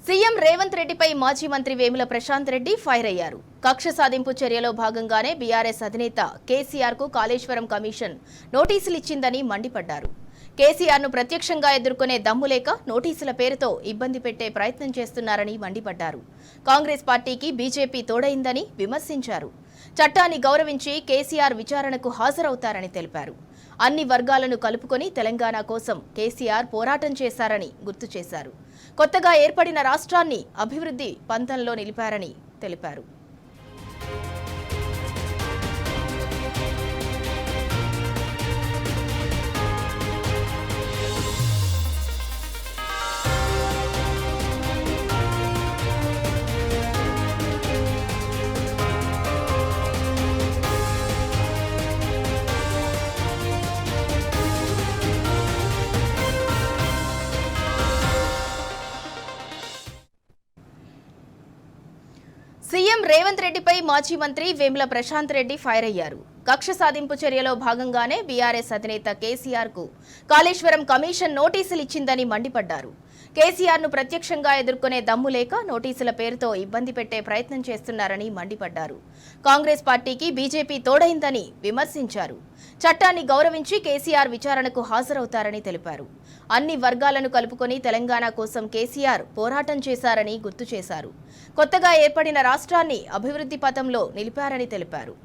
CM Revanth రెడ్డిపై మాజీ మంత్రి వేముల ప్రశాంత్ రెడ్డి ఫైర్ అయ్యారు. కక్ష సాధింపు చర్యలో భాగంగానే బీఆర్ఎస్ అధినేత కేసీఆర్ కు కాళేశ్వరం కమిషన్ నోటీసులు ఇచ్చిందని మండిపడ్డారు. కేసీఆర్ ను ప్రత్యక్షంగా ఎదుర్కొనే దమ్ము లేక నోటీసుల పేరుతో ఇబ్బంది పెట్టే ప్రయత్నం చేస్తున్నారని మండిపడ్డారు. కాంగ్రెస్ పార్టీకి బీజేపీ తోడైందని విమర్శించారు. చట్టాన్ని గౌరవించి కేసీఆర్ విచారణకు హాజరవుతారని తెలిపారు. అన్ని వర్గాలను కలుపుకొని తెలంగాణ కోసం కేసీఆర్ పోరాటం చేశారని గుర్తు చేశారు. కొత్తగా ఏర్పడిన రాష్ట్రాన్ని అభివృద్ధి పంథంలో నిలిపారని తెలిపారు. సీఎం రేవంత్ రెడ్డిపై మాజీ మంత్రి వేముల ప్రశాంత్ రెడ్డి ఫైర్ అయ్యారు. కక్ష సాధింపు చర్యలో భాగంగానే బీఆర్ఎస్ అధినేత కేసీఆర్ కు కాళేశ్వరం కమిషన్ నోటీసులు ఇచ్చిందని మండిపడ్డారు. కేసీఆర్ ను ప్రత్యక్షంగా ఎదుర్కొనే దమ్ము లేక నోటీసుల పేరుతో ఇబ్బంది పెట్టే ప్రయత్నం చేస్తున్నారని మండిపడ్డారు. కాంగ్రెస్ పార్టీకి బీజేపీ తోడైందని విమర్శించారు. చట్టాన్ని గౌరవించి కేసీఆర్ విచారణకు హాజరవుతారని తెలిపారు. అన్ని వర్గాలను కలుపుకొని తెలంగాణ కోసం కేసీఆర్ పోరాటం చేశారని గుర్తు చేశారు. కొత్తగా ఏర్పడిన రాష్ట్రాన్ని అభివృద్ధి పథంలో నిలిపారని తెలిపారు.